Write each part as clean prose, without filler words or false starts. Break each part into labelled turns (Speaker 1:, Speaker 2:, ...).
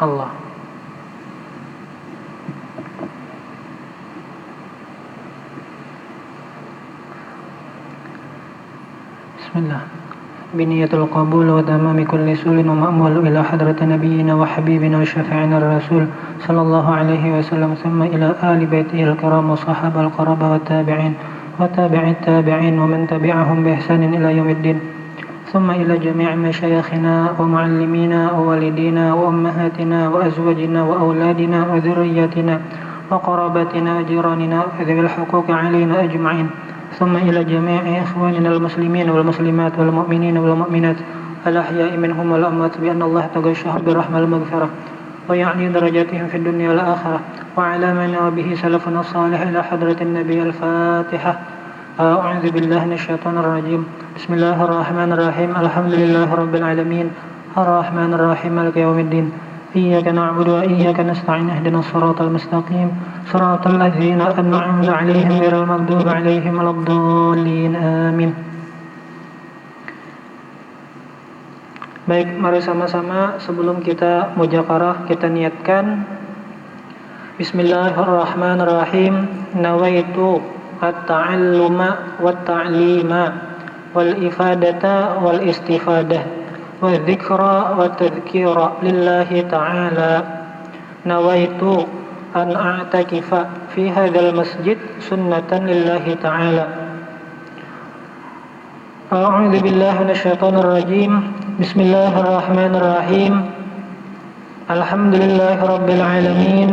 Speaker 1: Allah. Bismillah. Biniyatul qabul wa tamami kulli sulin wa ma'mul ila hadrati nabiyyina wa habibina wa syafi'ina rasul sallallahu alaihi wasallam thumma ila ali baitihil kiram wa sahabal qaraba wa tabi'in wa tabi'it tabi'in wa man tabi'ahum bi ihsanin ila yaumiddin thumma ila jami'i masyayikhina wa muallimina wa walidina wa ummahatina wa azwajina wa auladina wa dhurriyyatina wa qarabatina wa jiranina wa dhil huquqi alaina ajma'in ثم إلى جميع إخواننا المسلمين والمسلمات والمؤمنين والمؤمنات الأحياء منهم والأموات بأن الله تغشاهم بالرحمة والمغفرة ويعني درجاتهم في الدنيا والآخرة وعلى من به سلفنا الصالح إلى حضرة النبي. الفاتحة. أعوذ بالله من الشيطان الرجيم. بسم الله الرحمن الرحيم. الحمد لله رب العالمين الرحمن الرحيم مالك يوم الدين إياك نعبد وإياك نستعين اهدنا الصراط المستقيم صراط الذين أنعمت عليهم غير المغضوب عليهم ولا الضالين آمين. Baik, mari sama-sama sebelum kita mujakarah kita niatkan Bismillahirrahmanirrahim. Nawaitu at-ta'alluma wat-ta'lima wal-ifadata wal-istifadah والذكرى والتذكير لله تعالى. نويت أن أعتكف في هذا المسجد سنة لله تعالى. أعوذ بالله من الشيطان الرجيم. بسم الله الرحمن الرحيم. الحمد لله رب العالمين.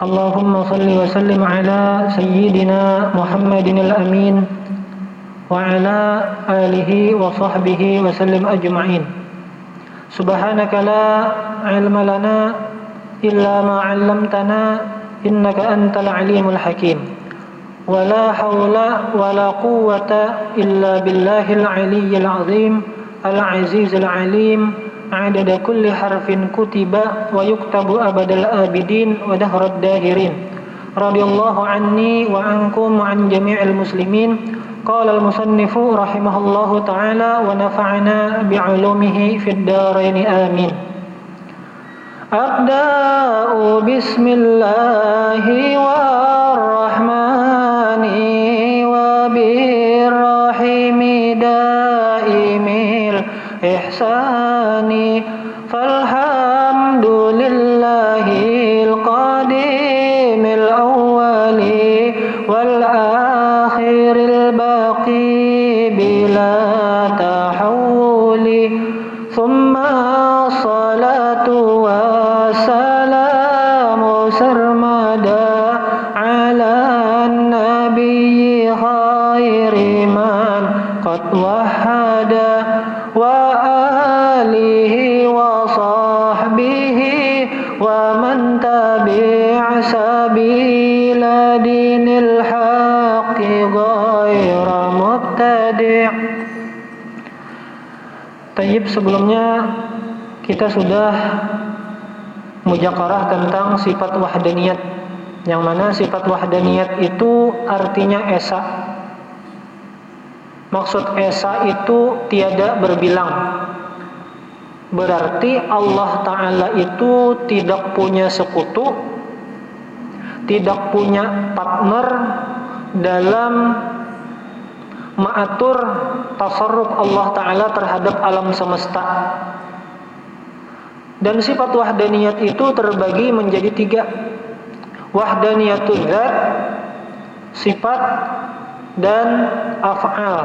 Speaker 1: اللهم صل وسلم على سيدنا محمد الأمين وعلى آله وصحبه وسلم أجمعين. سبحانك لا علم لنا إلا ما علمتنا إنك أنت العليم الحكيم ولا حول ولا قوة إلا بالله العلي العظيم العزيز العليم عدد كل حرف كتب ويكتب أبد الآبدين ودهر الداهرين. رضي الله عني وعنكم وعن جميع المسلمين. قال المصنف رحمه الله تعالى ونفعنا بعلومه في الدارين آمين. أبدأ بسم الله والرحمن وبالرحيم دائم الإحسان فالحمد لله القديم الأول والآخر الباقي بلا تحول ثم الصلاة والسلام سرمدا على النبي خير من قد وحد وآله وصحبه ومن تبع سبيل دين الحق غير مبتدع. Tayyib, sebelumnya kita sudah mujakarah tentang sifat wahdaniyat, yang mana sifat wahdaniyat itu artinya esa. Maksud esa itu tiada berbilang. Berarti Allah Ta'ala itu tidak punya sekutu, tidak punya partner dalam mengatur tasarruf Allah Ta'ala terhadap alam semesta. Dan sifat wahdaniyat itu terbagi menjadi 3. Wahdaniyatul dzat, sifat, dan af'al.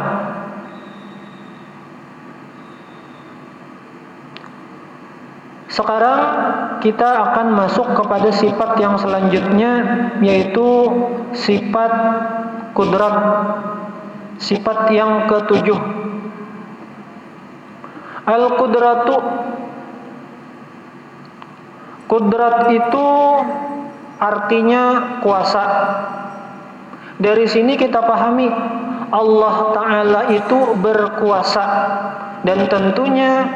Speaker 1: Sekarang kita akan masuk kepada sifat yang selanjutnya, yaitu sifat kudrat, sifat yang ke-7. Al-qudratu, kudrat itu artinya kuasa. Dari sini kita pahami Allah Ta'ala itu berkuasa, dan tentunya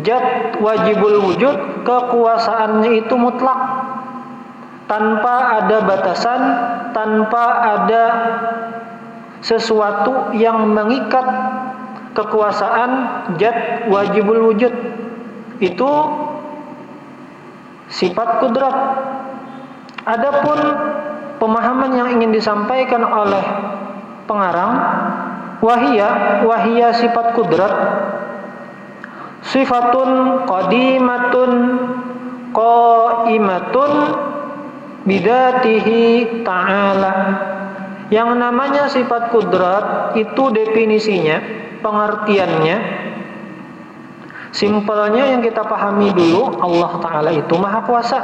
Speaker 1: zat wajibul wujud, kekuasaannya itu mutlak, tanpa ada batasan, tanpa ada sesuatu yang mengikat kekuasaan zat wajibul wujud. Itu sifat kudrat. Adapun pemahaman yang ingin disampaikan oleh pengarang, wahia sifat kudrat sifatun qadimatun qaimatun bidatihi ta'ala. Yang namanya sifat kudrat itu definisinya, pengertiannya, simpelnya yang kita pahami dulu, Allah Ta'ala itu maha kuasa.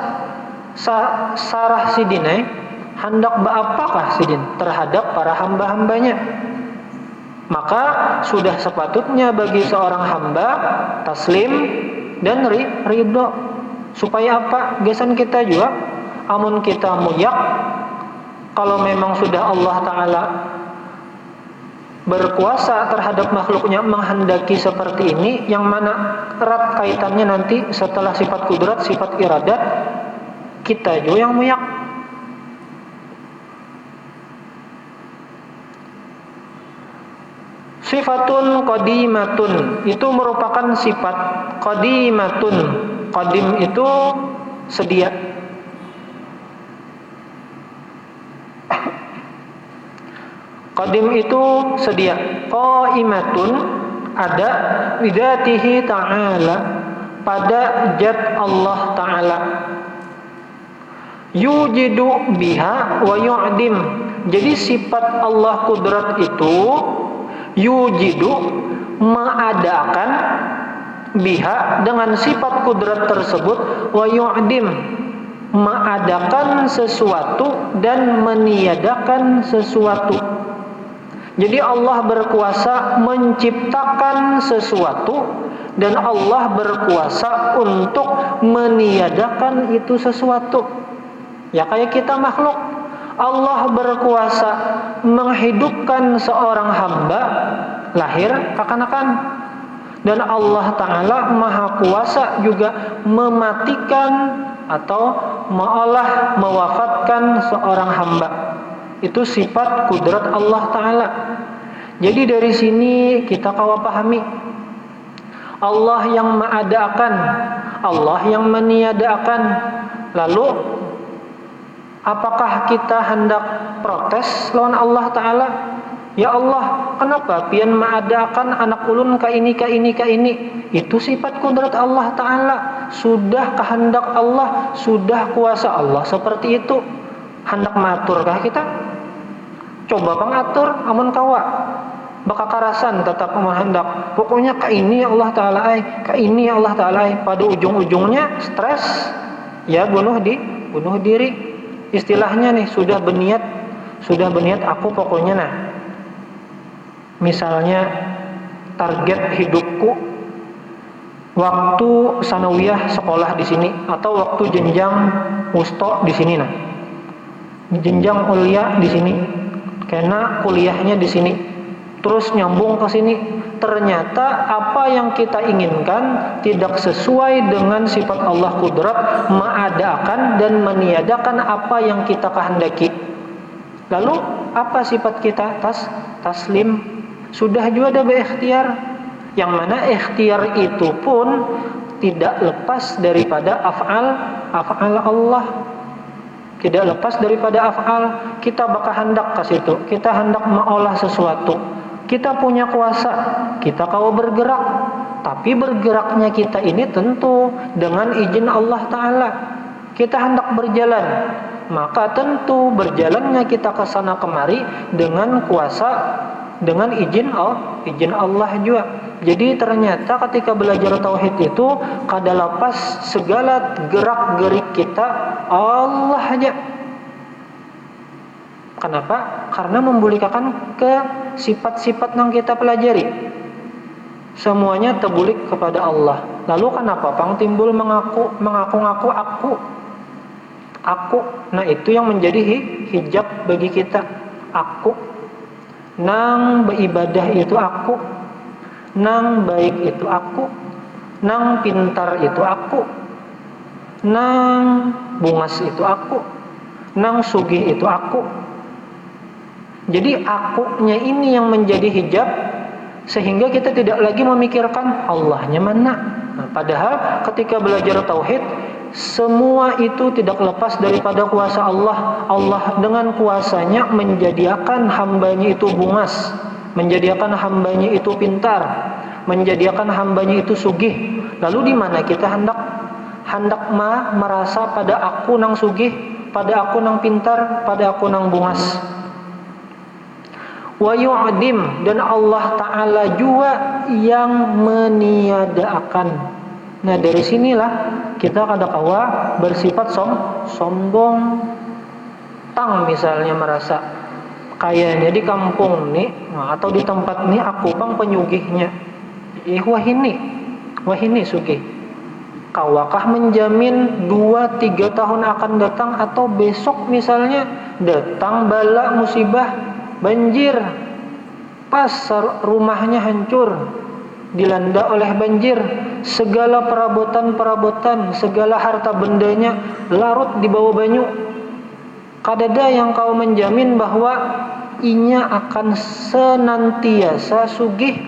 Speaker 1: Sarah sidinai hendak apakah sidin terhadap para hamba-hambanya, maka sudah sepatutnya bagi seorang hamba taslim dan ridho. Supaya apa? Gesan kita juga amun kita muyak, kalau memang sudah Allah Ta'ala berkuasa terhadap makhluknya menghendaki seperti ini, yang mana erat kaitannya nanti setelah sifat kudrat, sifat iradat, kita juga yang muyak. Sifatun qadimatun itu merupakan sifat qadimatun. Qadim itu sedia. Qadim itu sedia. Qaimatun ada bidatihi ta'ala, pada zat Allah Ta'ala. Yujidu biha wa yu'dim. Jadi sifat Allah kudrat itu yujidu, mengadakan, biha, dengan sifat kudrat tersebut, wa yu'dim, mengadakan sesuatu dan meniadakan sesuatu. Jadi Allah berkuasa menciptakan sesuatu dan Allah berkuasa untuk meniadakan itu sesuatu. Ya kayak kita makhluk, Allah berkuasa menghidupkan seorang hamba lahir kekanakan, dan Allah Ta'ala maha kuasa juga mematikan atau mengolah, mewafatkan seorang hamba. Itu sifat kudrat Allah Ta'ala. Jadi dari sini kita kawa pahami, Allah yang mengadakan, Allah yang meniadakan. Lalu apakah kita hendak protes lawan Allah Ta'ala? Ya Allah, kenapa pian mengadakan anak ulun ka ini? Itu sifat kudrat Allah Ta'ala. Sudah kehendak Allah, sudah kuasa Allah seperti itu. Hendak maturkah kita? Coba pengatur, amun kawa baka karasan tetap menghendak. Pokoknya ka ini Allah Ta'ala ka ini Allah Ta'ala pada ujung-ujungnya stres, ya bunuh diri. Istilahnya nih, sudah berniat aku pokoknya misalnya target hidupku waktu sanawiyah sekolah di sini, atau waktu jenjang wusto di sini jenjang kuliah di sini, karena kuliahnya di sini, terus nyambung ke sini. Ternyata apa yang kita inginkan tidak sesuai dengan sifat Allah kudrat, mengadakan dan meniadakan apa yang kita kehendaki. Lalu apa sifat kita? Taslim. Sudah juga ada berikhtiar, yang mana ikhtiar itu pun tidak lepas daripada af'al Allah. Tidak lepas daripada af'al. Kita bakal hendak ke situ, kita hendak mengolah sesuatu, kita punya kuasa, kita kau bergerak. Tapi bergeraknya kita ini tentu dengan izin Allah Ta'ala. Kita hendak berjalan, maka tentu berjalannya kita ke sana kemari dengan kuasa, dengan izin Allah juga. Jadi ternyata ketika belajar tauhid itu kada lepas segala gerak-gerik kita Allah aja. Kenapa? Karena membulikan ke sifat-sifat yang kita pelajari. Semuanya terbulik kepada Allah. Lalu kenapa pang timbul mengaku-ngaku aku? Nah itu yang menjadi hijab bagi kita. Aku nang beribadah itu aku, nang baik itu aku, nang pintar itu aku, nang bungas itu aku, nang sugih itu aku. Jadi akunya ini yang menjadi hijab, sehingga kita tidak lagi memikirkan Allahnya mana. Nah, padahal ketika belajar tauhid, semua itu tidak lepas daripada kuasa Allah. Allah dengan kuasanya menjadikan hambanya itu bungas, menjadikan hambanya itu pintar, menjadikan hambanya itu sugih. Lalu di mana kita hendak merasa pada aku nang sugih, pada aku nang pintar, pada aku nang bungas. Wa yu'dim, dan Allah Ta'ala juga yang meniadakan. Nah dari sinilah kita kadang-kala bersifat sombong. Tang misalnya merasa kayaknya di kampung nih, atau di tempat nih aku pang penyugihnya. Wah ini sugih. Kawakah menjamin 2-3 tahun akan datang, atau besok misalnya datang bala musibah, banjir, pas rumahnya hancur, dilanda oleh banjir, segala perabotan, segala harta bendanya larut di bawah banyu. Kadada yang kau menjamin bahwa inya akan senantiasa sugih.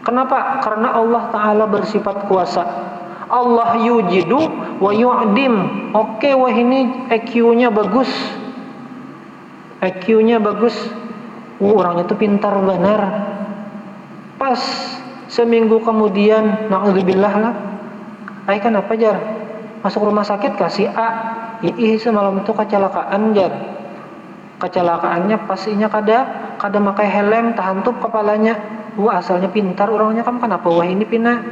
Speaker 1: Kenapa? Karena Allah Ta'ala bersifat kuasa. Allah yujidu wa yu'dim. Oke, wah ini EQ-nya bagus. EQ-nya bagus. Orangnya tuh pintar benar. Pas seminggu kemudian, na'udzubillah lah, kenapa jar? Masuk rumah sakit kasih A. Semalam itu kecelakaan jar. Kecelakaannya pastinya kada pakai helm, tahantup kepalanya. Asalnya pintar orangnya, kenapa wah ini pina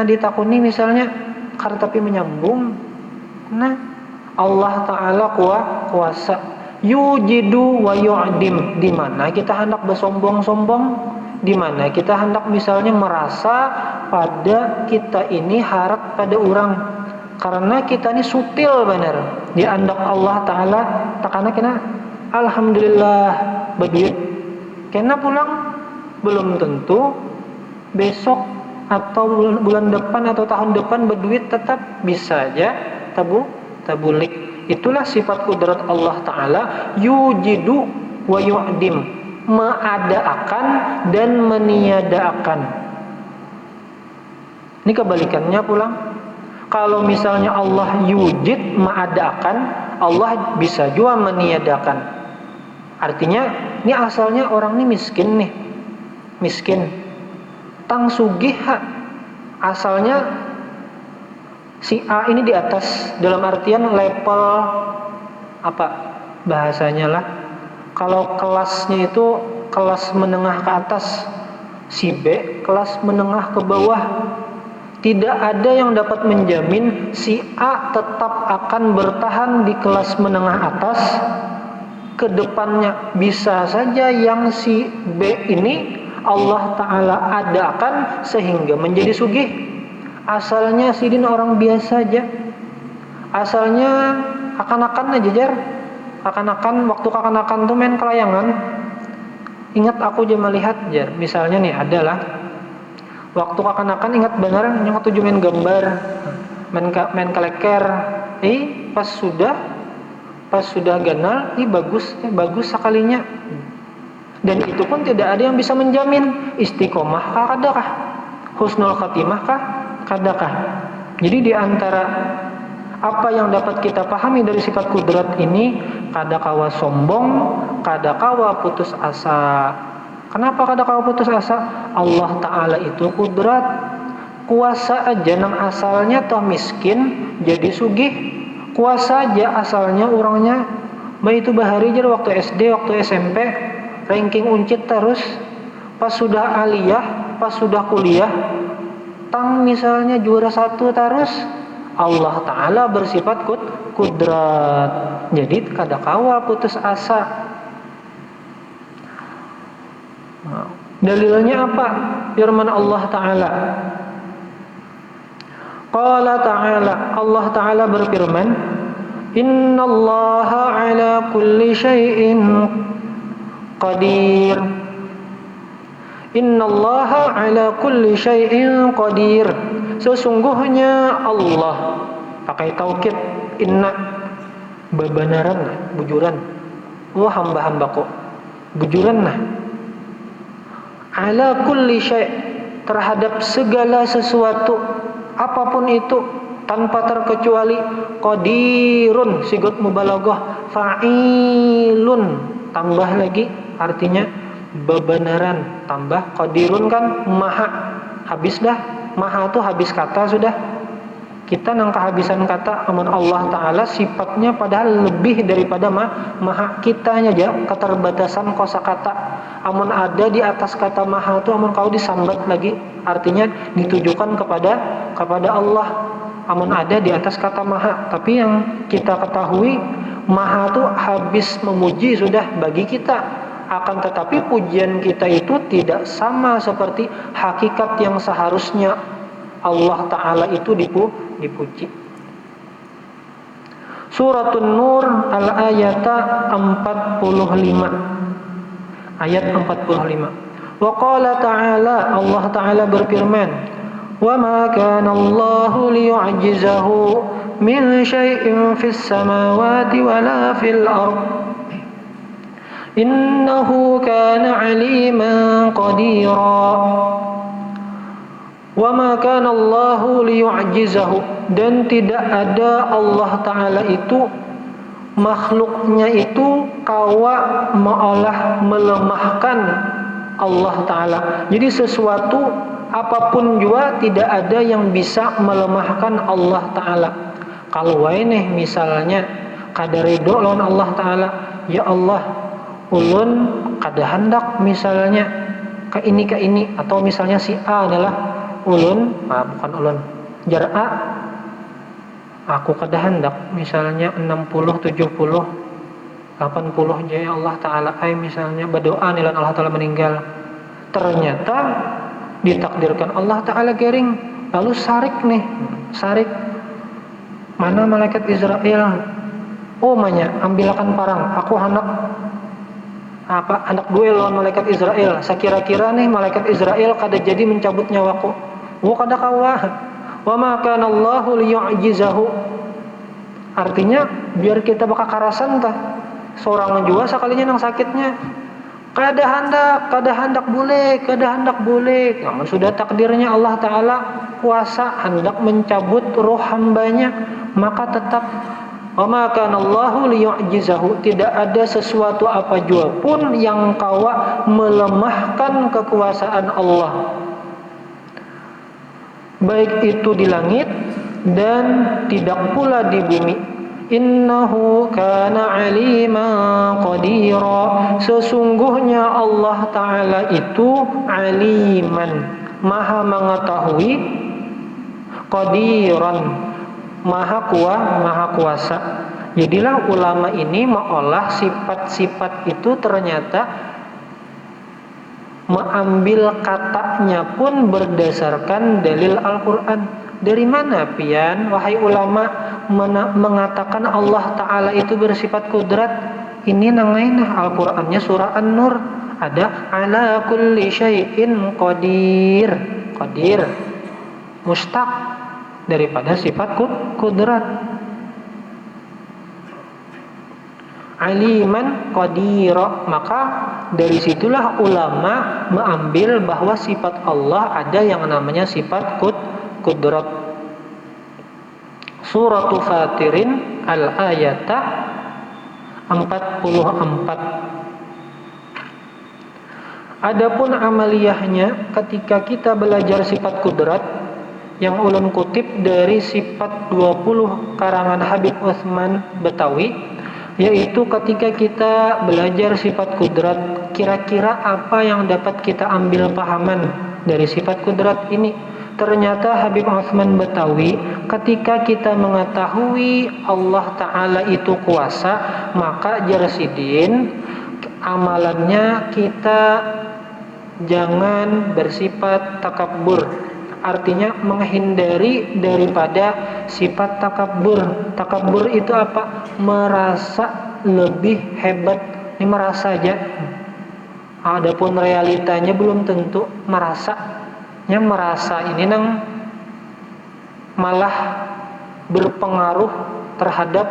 Speaker 1: ditakuni misalnya, karena tapi menyambung. Nah, Allah Ta'ala kuasa. Yujidu wa yu'dim. Di mana kita hendak bersombong-sombong, di mana kita hendak misalnya merasa pada kita ini harap pada orang, karena kita ini sutil benar di andak Allah Ta'ala. Takana kena alhamdulillah berduit, kena pulang belum tentu besok atau bulan depan atau tahun depan berduit, tetap bisa aja tabulik. Itulah sifat kudrat Allah Ta'ala. Yujidu wa yu'dim, mengadakan dan meniadakan. Ini kebalikannya pulang. Kalau misalnya Allah yujid, mengadakan, Allah bisa juga meniadakan. Artinya ini asalnya orang ini miskin. Tang sugih asalnya si A ini di atas, dalam artian level apa bahasanya lah. Kalau kelasnya itu kelas menengah ke atas, si B kelas menengah ke bawah. Tidak ada yang dapat menjamin si A tetap akan bertahan di kelas menengah atas ke depannya. Bisa saja yang si B ini Allah Ta'ala adakan sehingga menjadi sugih. Asalnya sidin orang biasa aja, asalnya akan-akan aja jar. Waktu akan-akan tuh main kelayangan. Ingat aku aja melihat jar, misalnya nih adalah waktu akan-akan, ingat benar yang waktu main gambar, main keleker. Pas sudah ganal, bagus sekalinya. Dan itu pun tidak ada yang bisa menjamin istiqomah kah kadakah, husnul khatimah kah kadakah. Jadi di antara apa yang dapat kita pahami dari sifat kudrat ini, kadakawa sombong, kadakawa putus asa. Kenapa kadakawa putus asa? Allah Ta'ala itu kudrat, kuasa aja nang asalnya toh miskin jadi sugih. Kuasa aja asalnya orangnya itu bahari aja waktu SD, waktu SMP ranking uncit terus, pas sudah aliyah, pas sudah kuliah tang misalnya juara 1 terus. Allah Ta'ala bersifat kudrat, jadi kadakawa putus asa. Dalilnya apa? Firman Allah Ta'ala, Qala Ta'ala, Allah Ta'ala berfirman, Innallaha ala kulli syai'in qadir. Innallaha ala kulli syai'in qadir. Sesungguhnya Allah, pakai taukid inna, bebenaran, bujuran. Hamba-hamba kok bujuran nah. Ala kulli syai', terhadap segala sesuatu, apapun itu, tanpa terkecuali, qadirun sigot mubalaghah, fa'ilun tambah lagi artinya bebenaran, tambah qadirun kan maha, habis dah, maha tuh habis kata sudah. Kita nang kehabisan kata, amun Allah Ta'ala sifatnya padahal lebih daripada maha, kitanya aja keterbatasan kosakata. Amun ada di atas kata maha itu, amun kau disambat lagi, artinya ditujukan kepada Allah. Amun ada di atas kata maha, tapi yang kita ketahui maha itu habis memuji sudah bagi kita. Akan tetapi pujian kita itu tidak sama seperti hakikat yang seharusnya Allah Ta'ala itu dipuji. Suratun Nur al-ayata 45. Ayat 45. Wa qala ta'ala, Allah Ta'ala berfirman, wa ma kana Allahu liyu'jizahu min syai'in fis samawati wala fil ard. Innahu kana 'aliman qadira. Wa ma kana Allahu liyu'jizahu, dan tidak ada Allah Ta'ala itu makhluknya itu kawa maolah melemahkan Allah Ta'ala. Jadi sesuatu apapun juga tidak ada yang bisa melemahkan Allah Ta'ala. Kalau wae misalnya kada ridho lawan Allah Ta'ala, ya Allah ulun kada hendak misalnya ke ini, atau misalnya si A adalah ulun, bukan ulun, jar A, aku kada hendak misalnya 60, 70, 80 ya Allah Ta'ala, misalnya berdoa nih Allah Ta'ala meninggal, ternyata ditakdirkan Allah Ta'ala gering, lalu sarik mana malaikat Israel, ambilkan parang, aku hendak anak duel lawan malaikat Israel. Sekira-kira nih malaikat Israel kada jadi mencabut nyawaku, kada kawa. Wa ma kana Allahu liyu'jizahu, artinya biar kita bakal karasan tah seorang jua sekalinya nang sakitnya kada hendak boleh. Namun sudah takdirnya Allah Ta'ala kuasa hendak mencabut roh hambanya, maka tetap wa ma kana Allahu liyu'jizahu, tidak ada sesuatu apa jua pun yang kawa melemahkan kekuasaan Allah, baik itu di langit dan tidak pula di bumi. Innahu kana 'aliman qadira, sesungguhnya Allah Ta'ala itu aliman, maha mengetahui, qadiran, maha kuasa. Jadilah ulama ini mengolah sifat-sifat itu ternyata mengambil katanya pun berdasarkan dalil Al-Quran. Dari mana pian wahai ulama mengatakan Allah Ta'ala itu bersifat kudrat? Ini nangainah Al-Qurannya surah An-Nur, ada ala kulli syai'in qadir, mustaq daripada sifat kudrat. Aliman qadira, maka dari situlah ulama mengambil bahwa sifat Allah ada yang namanya sifat kudrat. Suratul Fatirin al-ayata 44. Adapun amaliyahnya ketika kita belajar sifat kudrat, yang ulun kutip dari sifat 20 karangan Habib Utsman Betawi, yaitu ketika kita belajar sifat kudrat, kira-kira apa yang dapat kita ambil pahaman dari sifat kudrat ini? Ternyata Habib Utsman Betawi, ketika kita mengetahui Allah Ta'ala itu kuasa, maka jarsidin amalannya kita jangan bersifat takabur, artinya menghindari daripada sifat takabur. Takabur itu apa? Merasa lebih hebat. Ini merasa aja, adapun realitanya belum tentu merasa. Yang merasa ini nang malah berpengaruh terhadap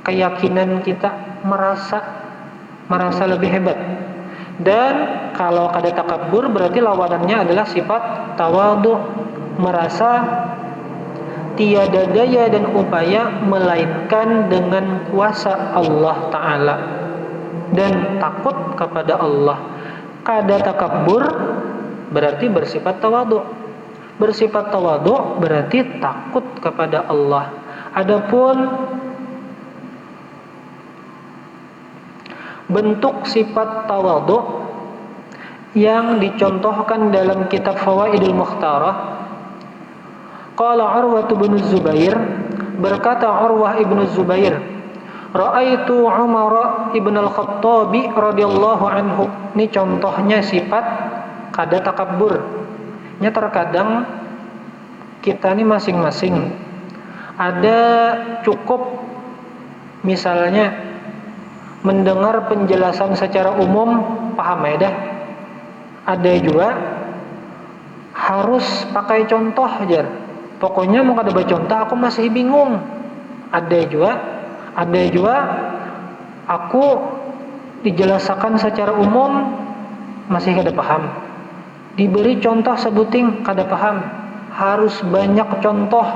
Speaker 1: keyakinan kita, merasa lebih hebat. Dan kalau kada takabur berarti lawanannya adalah sifat tawadhu, merasa tiada daya dan upaya melainkan dengan kuasa Allah Ta'ala, dan takut kepada Allah. Kada takabbur berarti bersifat tawadhu. Bersifat tawadhu berarti takut kepada Allah. Adapun bentuk sifat tawadhu yang dicontohkan dalam kitab Fawaidul Mukhtarah, qala Urwah bin Zubair, berkata Urwah ibn Zubair, ra'aitu Umar ibn al-Khattab radhiyallahu anhu. Ini contohnya sifat kada takabbur. Nya terkadang kita ini masing-masing ada cukup misalnya mendengar penjelasan secara umum paham ya dah. Ada juga harus pakai contoh aja. Pokoknya mau kada contoh aku masih bingung. Ada juga aku dijelaskan secara umum masih kada paham. Diberi contoh sebuting kada paham. Harus banyak contoh.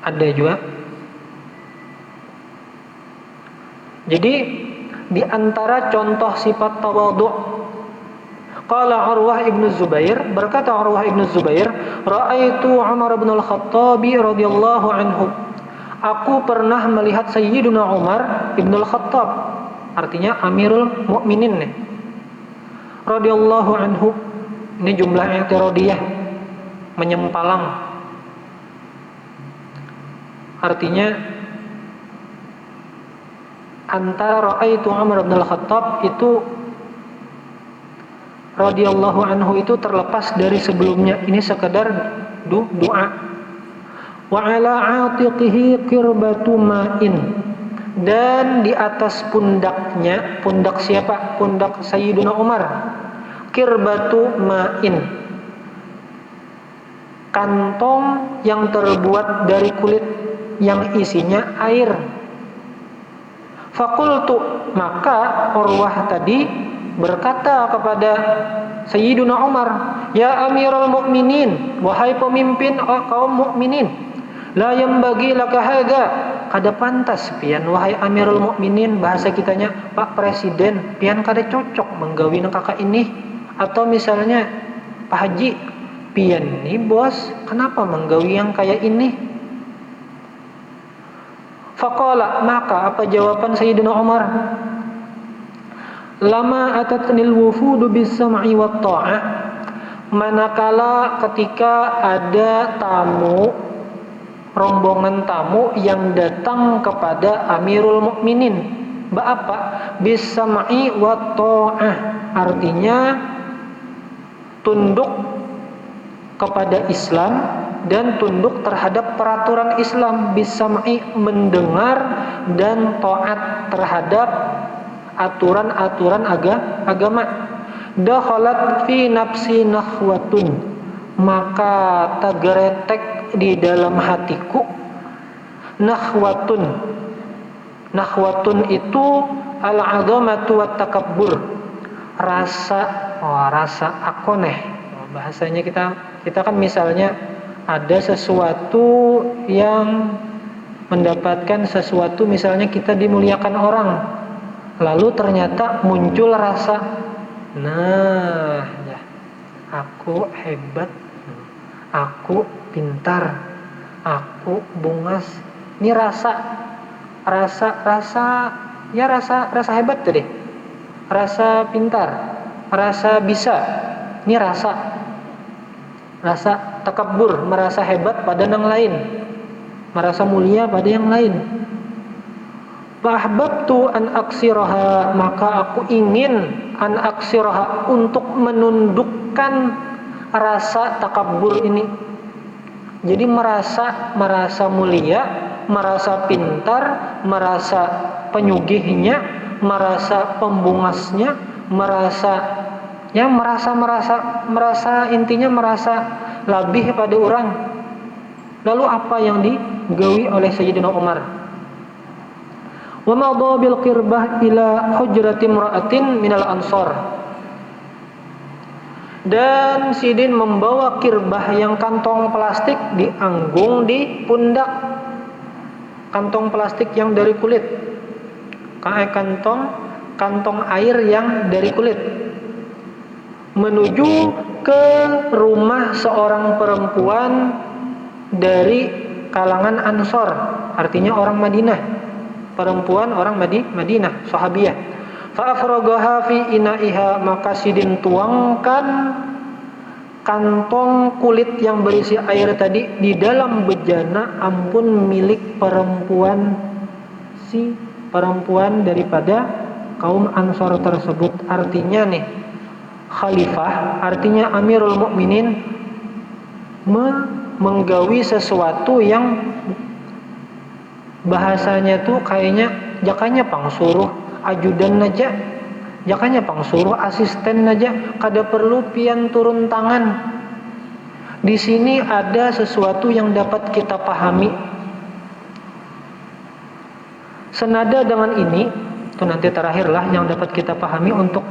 Speaker 1: Ada juga. Jadi di antara contoh sifat tawadhu, qala Urwah ibn Zubair, berkata Urwah ibn Zubair, ra'aitu Umar bin al-Khattab radhiyallahu anhu. Aku pernah melihat Sayyiduna Umar ibn al-Khattab, artinya Amirul Mukminin nih. Radhiyallahu anhu. Ini jumlah i'tiradiyah, menyempalang. Artinya antara ra'aitu Umar bin al-Khattab itu radhiyallahu anhu itu terlepas dari sebelumnya. Ini sekedar doa. Wa ala atiqihi qirbatu ma'in, dan di atas pundaknya, pundak siapa? Pundak Sayyiduna Umar. Qirbatu ma'in, kantong yang terbuat dari kulit yang isinya air. Faqultu, maka Urwah tadi berkata kepada Sayyiduna Umar, ya Amirul Mukminin, wahai pemimpin kaum mukminin, la yambagi laka hadza, kada pantas pian wahai Amirul Mukminin, bahasa kitanya Pak Presiden, pian kada cocok menggawi nang kakak ini. Atau misalnya Pak Haji, pian nih bos, kenapa menggawi yang kayak ini? Faqala, maka apa jawaban Sayyidina Umar? Lama atatnil wufudu bis-sam'i wat ta'ah, manakala ketika ada tamu, rombongan tamu yang datang kepada Amirul Mukminin, apa? Bis-sam'i wat ta'ah, artinya tunduk kepada Islam dan tunduk terhadap peraturan Islam. Bis-sam'i, mendengar, dan taat terhadap aturan-aturan agama. Dakhalat fi nafsi nakhwatun, maka tergeletek di dalam hatiku nakhwatun. Nakhwatun itu al-'azamatu wat takabbur, rasa akoneh. Bahasanya kita kan misalnya ada sesuatu yang mendapatkan sesuatu, misalnya kita dimuliakan orang, lalu ternyata muncul rasa, nah ya, aku hebat, aku pintar, aku bungas. Ini rasa hebat tadi, rasa pintar, rasa bisa. Ini rasa takabbur, merasa hebat pada yang lain, merasa mulia pada yang lain. Fahbabtu an aksiraha, maka aku ingin an aksiraha, untuk menundukkan rasa takabbur ini. Jadi merasa mulia, merasa pintar, merasa penyugihnya, merasa pembungasnya, merasa intinya merasa labih pada orang. Lalu apa yang digawi oleh Sayyidina Umar? Wa madha bil qirbah ila hujrati imra'atin minal ansar. Dan Sidin membawa kirbah yang kantong plastik dianggung di pundak, kantong plastik yang dari kulit, kantong air yang dari kulit, menuju ke rumah seorang perempuan dari kalangan Ansor, artinya orang Madinah, perempuan orang Madinah, sahabiyah. Fa'afragaha fi ina'iha, maka Sidin tuangkan kantong kulit yang berisi air tadi di dalam bejana ampun milik perempuan daripada kaum Ansor tersebut. Artinya nih, khalifah, artinya Amirul Mukminin menggawi sesuatu yang bahasanya tuh kayaknya jakanya pangsuruh ajudan aja, jakanya pangsuruh asisten aja, kada perlu pian turun tangan. Di sini ada sesuatu yang dapat kita pahami. Senada dengan ini, itu nanti terakhirlah yang dapat kita pahami untuk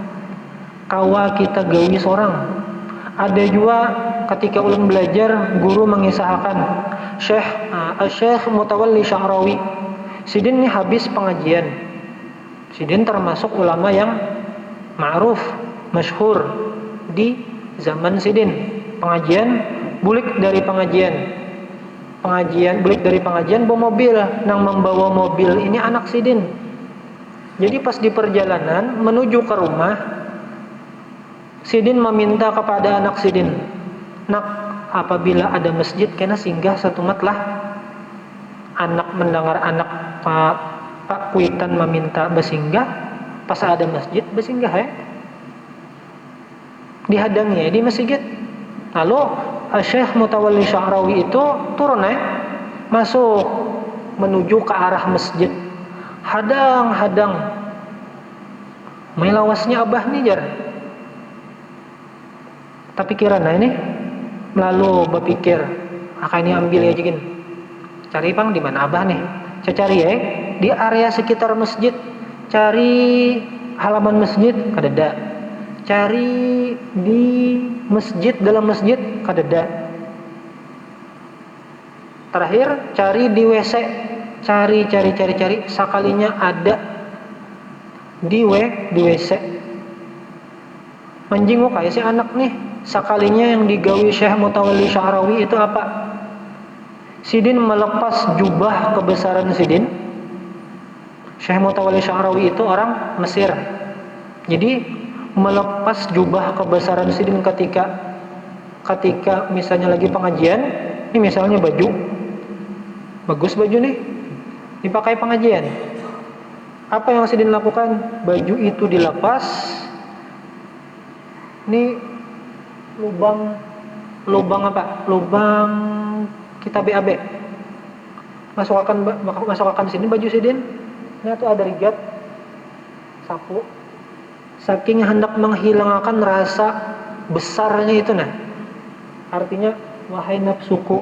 Speaker 1: kawa kita gawi seorang. Ada juga ketika ulun belajar, guru mengisahkan Syekh Mutawalli Sya'rawi. Sidin ini habis pengajian. Sidin termasuk ulama yang ma'ruf, masyhur di zaman Sidin. Bulik dari pengajian bawa mobil. Nang membawa mobil ini anak Sidin. Jadi pas di perjalanan menuju ke rumah, Sidin meminta kepada anak Sidin, "Nak, apabila ada masjid kena singgah satu matlah." Anak mendengar anak Pak Kuitan meminta bersinggah, pas ada masjid bersinggah ya. Dihadangnya di masjid. Lalu Syekh Mutawalli Sya'rawi itu turun masuk menuju ke arah masjid. Hadang melawasnya abah nih jar. Tapi kirana ini lalu berpikir, akan ini ambil ya jikin. Cari pang di mana abah nih? Saya cari ya di area sekitar masjid, cari halaman masjid kadada, cari di masjid, dalam masjid kadada, terakhir cari di WC, cari sekalinya ada di WC. Menjinguk kayak si anak nih, sekalinya yang digawi Syekh Mutawalli Sya'rawi itu apa? Sidin melepas jubah kebesaran Sidin. Syekh Mutawalli Sya'rawi itu orang Mesir. Jadi melepas jubah kebesaran Sidin ketika misalnya lagi pengajian, ini misalnya baju bagus, baju nih dipakai pengajian. Apa yang Sidin lakukan? Baju itu dilepas. Ini lubang apa? Lubang kita BAB. Masukkan sini baju Sidin. Ini tuh ada rigat, sapu. Saking hendak menghilangkan rasa besarnya itu artinya wahai nafsuku.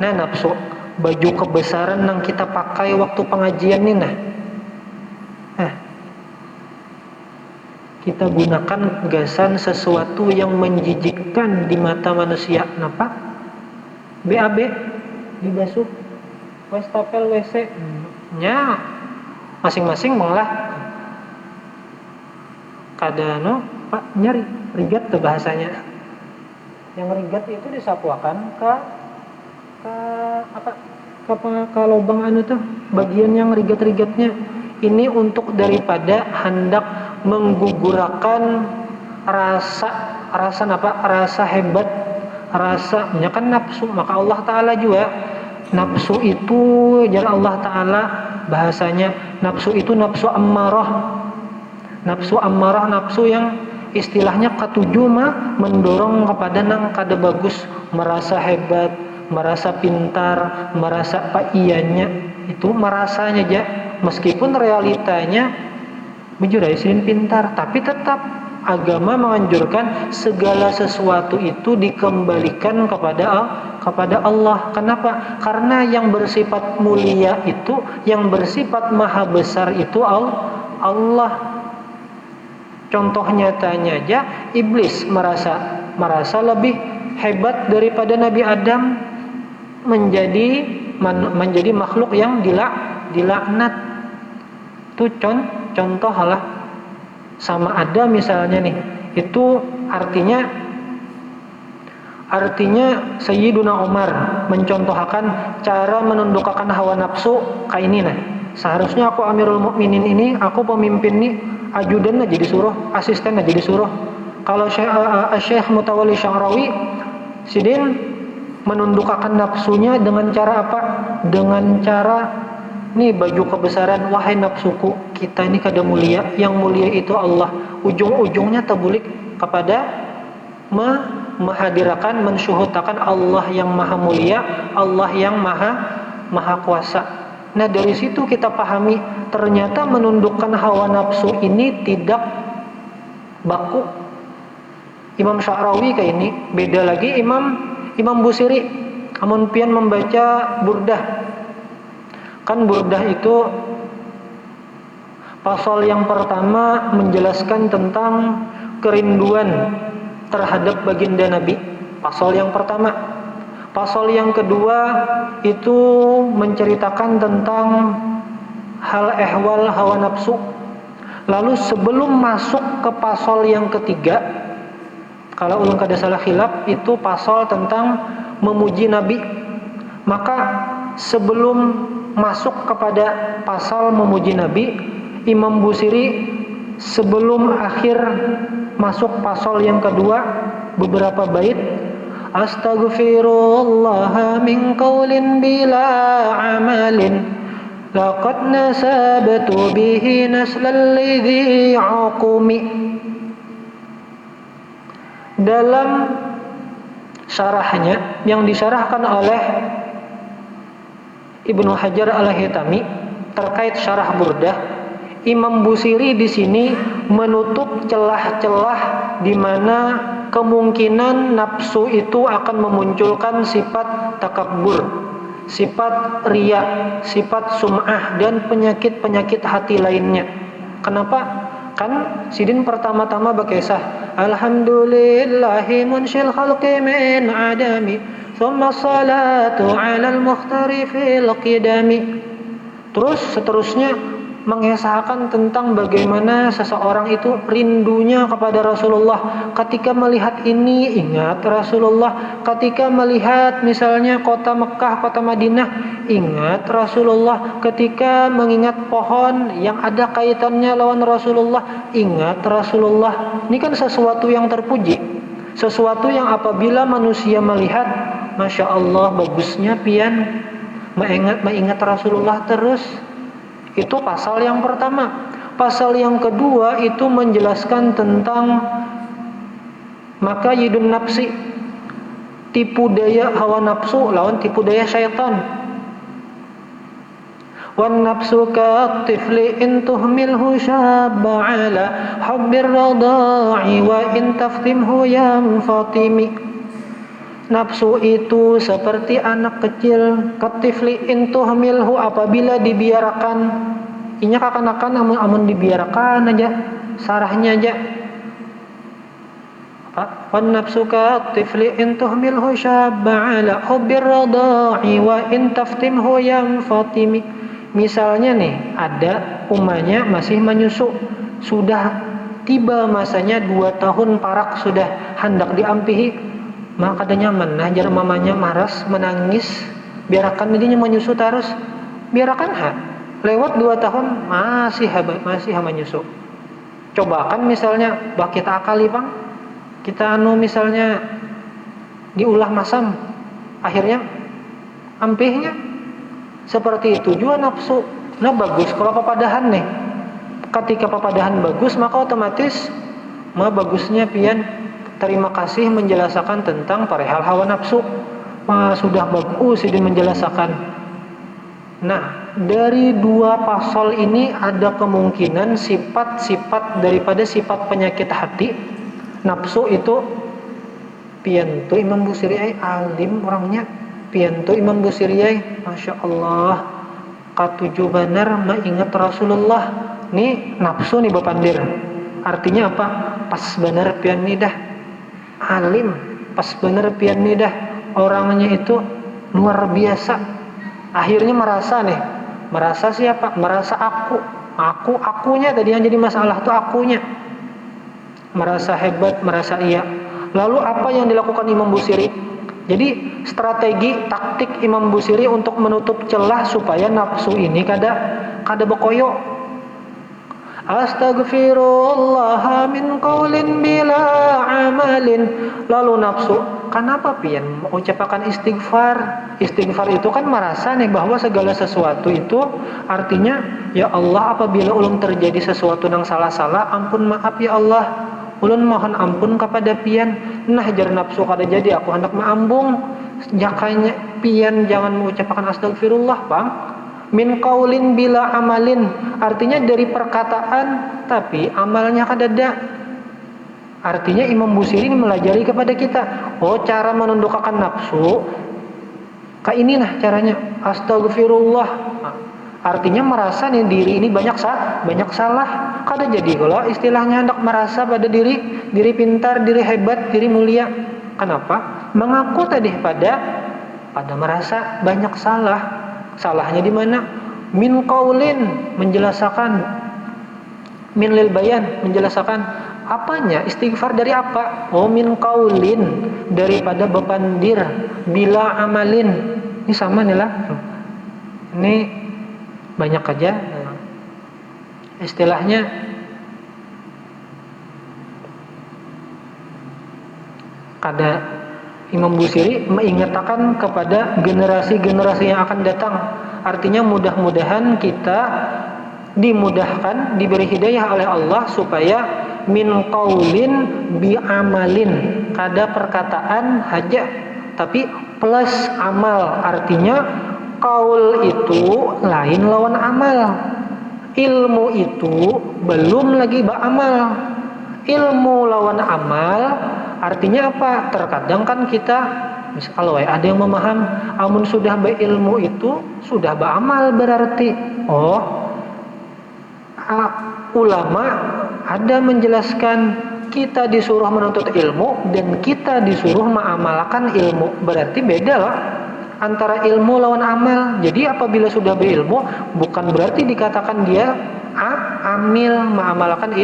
Speaker 1: Nafsu, baju kebesaran yang kita pakai waktu pengajian ini kita gunakan gasan sesuatu yang menjijikkan di mata manusia. Kenapa? BAB dibasuh, wastafel WC nya masing-masing malah kadano Pak nyari rigat tuh bahasanya. Yang rigat itu disapuakan ke lubang tuh, bagian yang rigat-rigatnya. Ini untuk daripada hendak menggugurkan rasa hebat, rasanya kan nafsu. Maka Allah Ta'ala juga nafsu itu, jadi Allah Ta'ala bahasanya nafsu itu nafsu ammarah, nafsu yang istilahnya ketujuh mendorong kepada nang kada bagus, merasa hebat, merasa pintar, merasa ianya itu merasanya aja, meskipun realitanya Sidin pintar, tapi tetap agama menganjurkan segala sesuatu itu dikembalikan kepada Allah. Kenapa? Karena yang bersifat mulia itu, yang bersifat maha besar itu Allah. Contoh nyatanya aja, iblis merasa merasa lebih hebat daripada Nabi Adam, menjadi makhluk yang dilaknat. Itu contoh lah. Sama ada misalnya nih, itu artinya Sayyiduna Umar mencontohkan cara menundukkan hawa nafsu kayak ini nah. Seharusnya aku Amirul Mukminin ini, aku pemimpin nih, ajudan aja disuruh, asisten aja disuruh. Kalau Syekh Mutawalli Sya'rawi, sidin menundukkan nafsunya dengan cara apa? Dengan cara nih, baju kebesaran, wahai nafsuku, kita ini kada mulia, yang mulia itu Allah. Ujung-ujungnya terbulik kepada menghadirkan, mensyuhudkan Allah yang maha mulia, Allah yang maha kuasa. Nah, dari situ kita pahami ternyata menundukkan hawa nafsu ini tidak baku. Imam Sya'rawi kayak ini. Beda lagi Imam Busiri, amun pian membaca Burdah. Kan Burdah itu pasal yang pertama menjelaskan tentang kerinduan terhadap baginda Nabi. Pasal yang pertama. Pasal yang kedua itu menceritakan tentang hal ehwal hawa nafsu. Lalu sebelum masuk ke pasal yang ketiga, kalau ulun kada salah khilaf, itu pasal tentang memuji Nabi. Maka sebelum masuk kepada pasal memuji Nabi, Imam Busiri sebelum akhir masuk pasal yang kedua, beberapa bait, astaghfirullah min qaulin bila amalin laqad nasabtu bihi naslal lidhi aqumi. Dalam syarahnya yang disyarahkan oleh Ibnu Hajar Al-Haytami terkait syarah Burdah, Imam Busiri di sini menutup celah-celah di mana kemungkinan nafsu itu akan memunculkan sifat takabbur, sifat riya, sifat sum'ah, dan penyakit-penyakit hati lainnya. Kenapa? Kan sidin pertama-tama berkisah, alhamdulillahi munsyil khalqi min adami thumma salatu ala al-mukhtari fil qidami. Terus seterusnya mengesahkan tentang bagaimana seseorang itu rindunya kepada Rasulullah. Ketika melihat ini ingat Rasulullah, ketika melihat misalnya kota Mekah, kota Madinah, ingat Rasulullah, ketika mengingat pohon yang ada kaitannya lawan Rasulullah, ingat Rasulullah. Ini kan sesuatu yang terpuji, sesuatu yang apabila manusia melihat, Masya Allah, bagusnya pian mengingat Rasulullah terus. Itu pasal yang pertama. Pasal yang kedua itu menjelaskan tentang makayidun nafsi, tipu daya hawa nafsu lawan tipu daya syaitan. Wan nafsu ka tifli in tuhmilhu syabba ala hubbir radai wa in taftimhu yang fatimi. Nafsu itu seperti anak kecil, katifli intu hamilhu, apabila dibiarkan. Inya kakanakan amun dibiarkan aja, sarahnya aja. Wan nafsu katifli intu hamilhu syabba ala hubbir radai wa in taftimhu yang fatimi. Misalnya nih, ada umanya masih menyusu, sudah tiba masanya 2 tahun parak sudah hendak diampihi. Maka ada nyaman, najar mamanya maras, menangis, biarkan dirinya menyusu terus, biarkan lewat 2 tahun masih menyusu. Cobakan misalnya, bah kita akali bang, kita misalnya diulah masam, akhirnya ampihnya seperti itu juga nafsu. Nah bagus kalau papadahan nih, ketika papadahan bagus maka otomatis bagusnya pian terima kasih menjelaskan tentang perihal hawa nafsu. Sudah bagus ini menjelaskan. Nah, dari 2 pasal ini ada kemungkinan sifat-sifat daripada sifat penyakit hati nafsu itu. Piantu Imam Busiri alim orangnya. Piantu Imam Busiri Masya Allah, katuju benar mengingat Rasulullah. Nih nafsu nih bapandir. Artinya apa? Pas benar pian nih dah. alim, pas bener pian nih dah orangnya itu luar biasa. Akhirnya merasa siapa? Merasa akunya tadi yang jadi masalah tuh akunya. Merasa hebat, merasa iya. Lalu apa yang dilakukan Imam Busiri? Jadi strategi taktik Imam Busiri untuk menutup celah supaya nafsu ini kada bekoyo. Astaghfirullah min qaulin bila amalin. Lalu nafsu, kenapa pian mengucapkan istighfar? Istighfar itu kan merasa nih bahwa segala sesuatu itu artinya ya Allah, apabila ulun terjadi sesuatu yang salah-salah, ampun maaf ya Allah, ulun mohon ampun kepada pian. Nah jar nafsu kada jadi aku hendak maambung, jakanya pian jangan mengucapkan astagfirullah bang. Min qaulin bila amalin, artinya dari perkataan tapi amalnya kadada. Artinya Imam Busiri melajari kepada kita, oh cara menundukkan nafsu kayak ini nah caranya, astagfirullah. Artinya merasa nih diri ini banyak salah. Kada jadi kalau istilahnya hendak merasa pada diri pintar, diri hebat, diri mulia. Kenapa? Mengaku tadi pada merasa banyak salah. Salahnya di mana? Min qaulin menjelaskan, min lil bayan menjelaskan apanya? Istighfar dari apa? Oh min qaulin daripada bepandir, bila amalin. Ini sama nih lah. Ini banyak aja istilahnya. Kada Imam Busiri mengingatkan kepada generasi-generasi yang akan datang. Artinya mudah-mudahan kita dimudahkan, diberi hidayah oleh Allah supaya min qaulin bi amalin, kada perkataan haja tapi plus amal. Artinya qaul itu lain lawan amal. Ilmu itu belum lagi beramal. Ilmu lawan amal artinya apa? Terkadang kan kita kalau ada yang memaham, amun sudah berilmu itu sudah beramal berarti. Ulama ada menjelaskan kita disuruh menuntut ilmu dan kita disuruh mengamalkan ilmu. Berarti beda lah antara ilmu lawan amal. Jadi apabila sudah berilmu bukan berarti dikatakan dia amil mengamalkan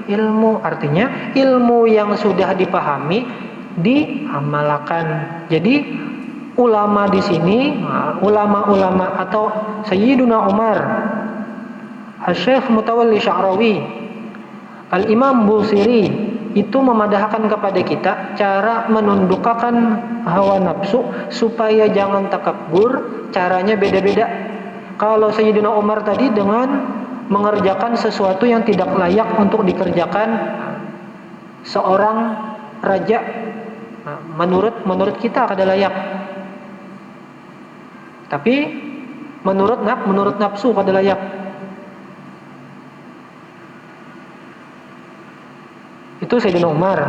Speaker 1: ilmu. Artinya ilmu yang sudah dipahami diamalkan. Jadi ulama di sini, ulama-ulama atau Sayyiduna Umar, Syekh Mutawalli Sya'rawi, Al-Imam Busiri itu memadahkan kepada kita cara menundukkan hawa nafsu supaya jangan takabur. Caranya beda-beda. Kalau Sayyidina Umar tadi dengan mengerjakan sesuatu yang tidak layak untuk dikerjakan seorang raja, menurut kita kada layak, tapi menurut nafsu kada layak. Itu Sayyidina Umar.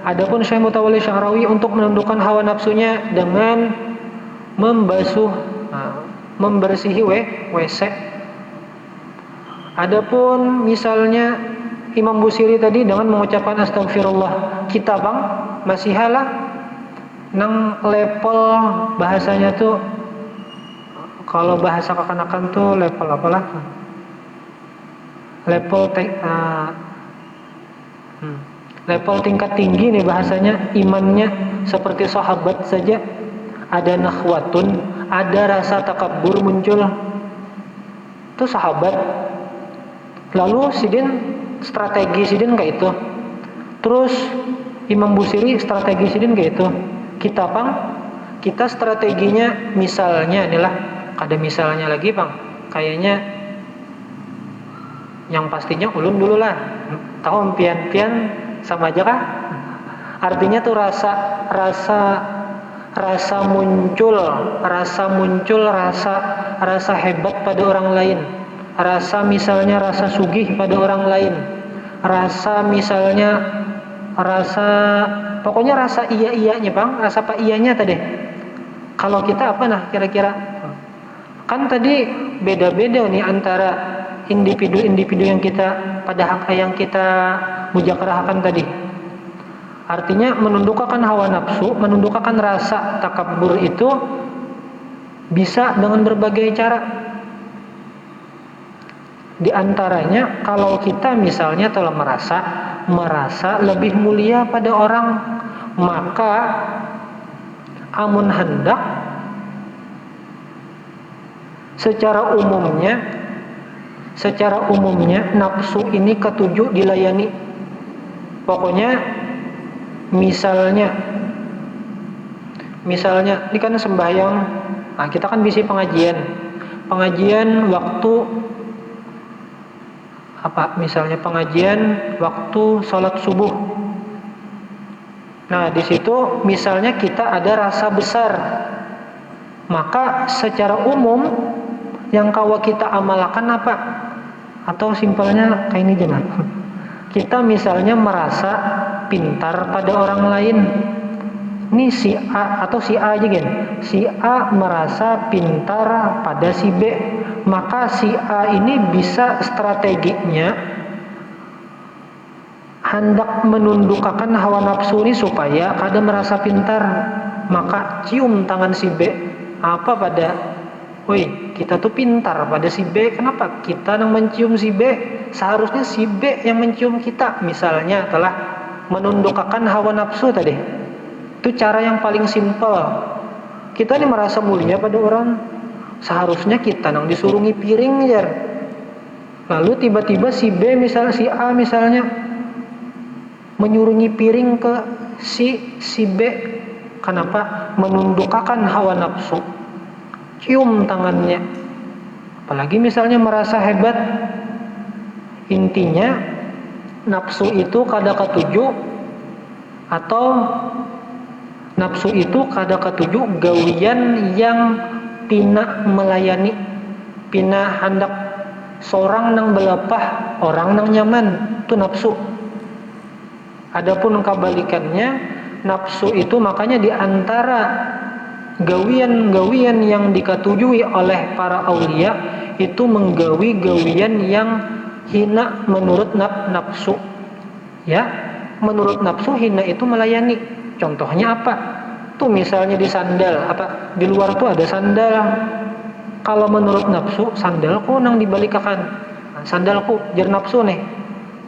Speaker 1: Adapun Syekh Mutawalli Sya'rawi untuk menundukkan hawa nafsunya dengan membersihi WC. Adapun misalnya Imam Busiri tadi dengan mengucapkan astagfirullah, kita bang masih halah nang level bahasanya tuh, kalau bahasa kekanakan tuh level apalah, level tingkat tinggi nih bahasanya, imannya seperti sahabat saja. Ada nakhwatun, ada rasa takabur muncul, itu sahabat. Lalu strategi sidin kayak itu. Terus Imam Busiri strategi sidin kayak itu. Kita strateginya misalnya inilah, ada misalnya lagi bang, kayaknya yang pastinya ulun dulu lah. Tahu pian sama aja kah? Artinya tuh rasa muncul rasa hebat pada orang lain. Misalnya rasa sugih pada orang lain, pokoknya rasa iya-iyanya bang, rasa pak iyanya tadi. Kalau kita apa nah kira-kira? Kan tadi beda-beda nih antara individu yang kita mujakarahkan tadi. Artinya menundukkan hawa nafsu, menundukkan rasa takabur itu bisa dengan berbagai cara. Di antaranya kalau kita misalnya telah merasa lebih mulia pada orang, maka amun hendak secara umumnya nafsu ini ketujuh dilayani. Pokoknya misalnya ini kan sembahyang, nah kita kan bisa pengajian waktu apa, misalnya pengajian waktu sholat subuh. Nah di situ misalnya kita ada rasa besar, maka secara umum yang kalau kita amalkan apa? Atau simpelnya kayak ini jangan. Kita misalnya merasa pintar pada orang lain. Ini si A atau si A aja kan. Si A merasa pintar pada si B, maka si A ini bisa strateginya hendak menundukkan hawa nafsu ini supaya kada merasa pintar, maka cium tangan si B. Apa pada, woi kita tuh pintar pada si B, kenapa kita yang mencium si B? Seharusnya si B yang mencium kita. Misalnya telah menundukkan hawa nafsu tadi. Itu cara yang paling simpel. Kita ini merasa mulia pada orang, seharusnya kita yang disuruh ngipiring jar. Lalu tiba-tiba si B misalnya, si A misalnya menyuruh ngipiring ke si B. Kenapa? Menundukkan hawa nafsu. Cium tangannya. Apalagi misalnya merasa hebat. Intinya nafsu itu kada ketujuh, atau nafsu itu kada ketujuh gawian yang pina melayani, pina hendak seorang nang belepah, orang nang nyaman, itu nafsu. Adapun kebalikannya, nafsu itu makanya diantara gawian-gawian yang diketujui oleh para aulia itu menggawi gawian yang hina menurut nafsu. Ya, menurut nafsu hina itu melayani. Contohnya apa? Tuh misalnya di sandal, apa di luar tuh ada sandal. Kalau menurut nafsu, sandalku nang dibalikakan. Sandalku jar nafsu nih.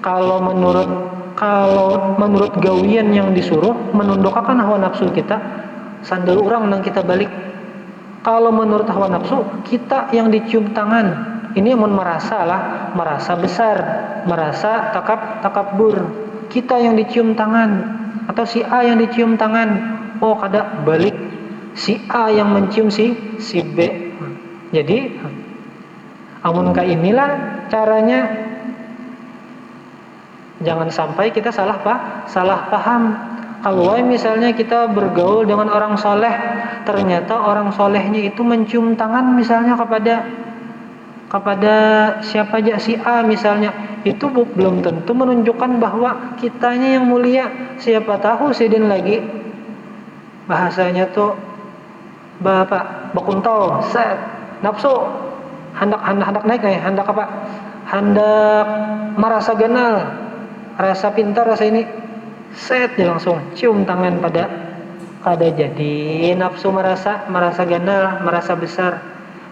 Speaker 1: Kalau menurut gawian yang disuruh menundukkan hawa nafsu kita, sandal orang nang kita balik. Kalau menurut hawa nafsu, kita yang dicium tangan. Ini yang merasa besar, merasa takabur. Kita yang dicium tangan. Atau si A yang dicium tangan, oh kada balik si A yang mencium si B. Jadi amun ka inilah caranya, jangan sampai kita salah paham. Kalau misalnya kita bergaul dengan orang soleh, ternyata orang solehnya itu mencium tangan misalnya kepada siapa aja, si A misalnya, itu belum tentu menunjukkan bahwa kitanya yang mulia. Siapa tahu sidin lagi bahasanya tuh bakuntol, set nafsu, hendak naik nih, hendak apa? Hendak merasa ganal, rasa pintar, rasa ini, set dia langsung cium tangan pada kada jadi nafsu merasa ganal, merasa besar.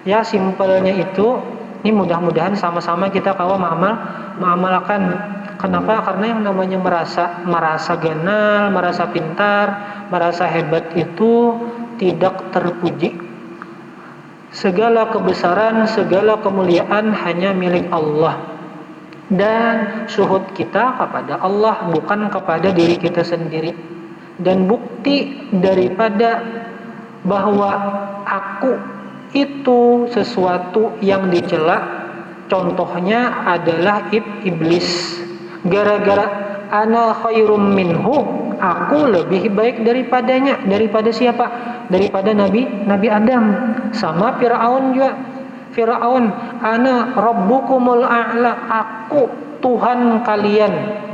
Speaker 1: Ya simpelnya itu. Ini mudah-mudahan sama-sama kita kalau mengamalkan. Kenapa? Karena yang namanya merasa ganal, merasa pintar, merasa hebat itu tidak terpuji. Segala kebesaran, segala kemuliaan hanya milik Allah. Dan syuhud kita kepada Allah, bukan kepada diri kita sendiri. Dan bukti daripada bahwa aku itu sesuatu yang dicela, contohnya adalah iblis. Gara-gara ana khairum minhu, aku lebih baik daripadanya. Daripada siapa? Daripada Nabi Adam. Sama Fir'aun juga. Fir'aun, ana rabbukumul a'la, aku Tuhan kalian.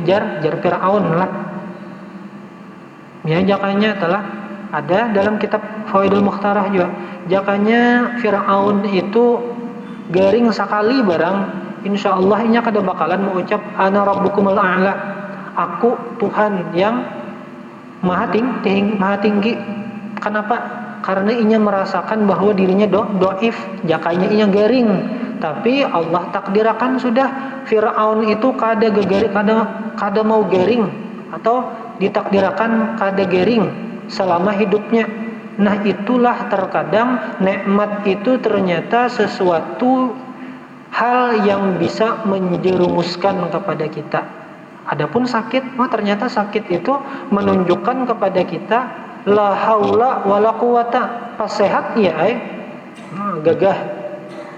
Speaker 1: Jar Fir'aun lah. Ya, jakanya telah ada dalam kitab Fawaidul Mukhtarah juga. Jakanya Fir'aun itu garing sekali barang, insya Allah inya kada bakalan mengucap ana rabbukumul a'la, aku Tuhan yang maha tinggi. Kenapa? Karena inya merasakan bahwa dirinya doif, jakainya inya garing. Tapi Allah takdirakan sudah Fir'aun itu kada mau garing, atau ditakdirakan kada garing selama hidupnya. Nah, itulah terkadang nikmat itu ternyata sesuatu hal yang bisa menjerumuskan kepada kita. Adapun sakit, ternyata sakit itu menunjukkan kepada kita la haula wala quwata. Pas sehat ya gagah.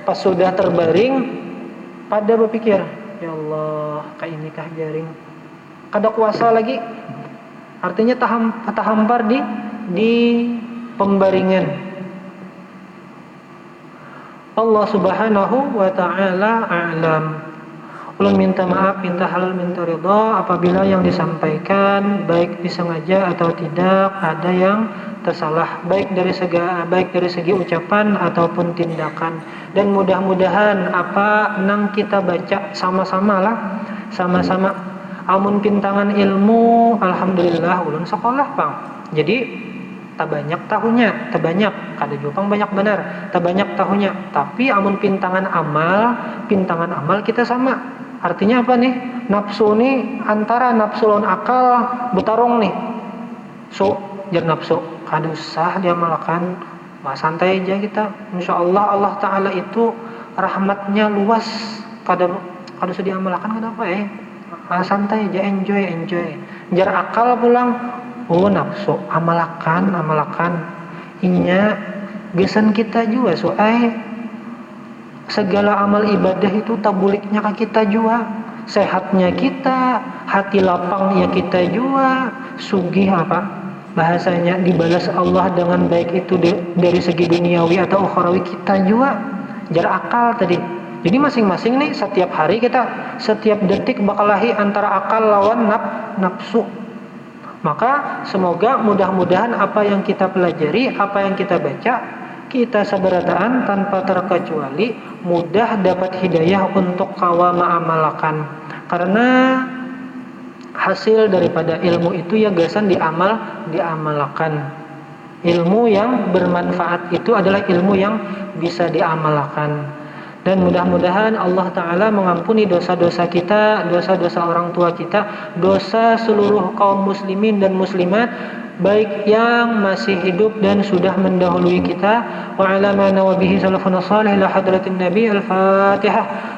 Speaker 1: Pas sudah terbaring pada berpikir, ya Allah, kayak ini kah garing. Kada kuasa lagi. Artinya tahampar di pembaringan. Allah Subhanahu wa taala a'lam. Ulun minta maaf, minta halal, minta ridha apabila yang disampaikan baik disengaja atau tidak ada yang tersalah, baik dari segi ucapan ataupun tindakan. Dan mudah-mudahan apa nang kita baca sama-sama amun pintangan ilmu, alhamdulillah ulun sekolah Bang. Jadi tak banyak tahunya, kada jupang banyak benar, tak banyak tahunya. Tapi amun pintangan amal kita sama. Artinya apa nih? Nafsu nih, antara nafsu lawan akal bertarung nih. So, jar nafsu kada usah diamalkan, santai aja kita. Insyaallah Allah Ta'ala itu rahmatnya luas, kada usah diamalkan, kenapa santai aja, enjoy. Jar akal pulang, nafsu, amalkan. Inya gesan kita juga segala amal ibadah itu tabuliknya ke kita juga. Sehatnya kita, hati lapangnya kita juga, sugih bahasanya dibalas Allah dengan baik itu dari segi duniawi atau ukhrawi kita juga. Jar akal tadi. Jadi masing-masing nih setiap hari kita, setiap detik bakalahi antara akal lawan nafsu. Maka semoga mudah-mudahan apa yang kita pelajari, apa yang kita baca, kita sabarataan tanpa terkecuali mudah dapat hidayah untuk kawa ma'amalkan. Karena hasil daripada ilmu itu ya gasan diamalkan. Ilmu yang bermanfaat itu adalah ilmu yang bisa diamalkan. Dan mudah-mudahan Allah Ta'ala mengampuni dosa-dosa kita, dosa-dosa orang tua kita, dosa seluruh kaum muslimin dan muslimat, baik yang masih hidup dan sudah mendahului kita. Wa ala ma nawabihi salafun salih ila hadratin nabi. Al-Fatihah.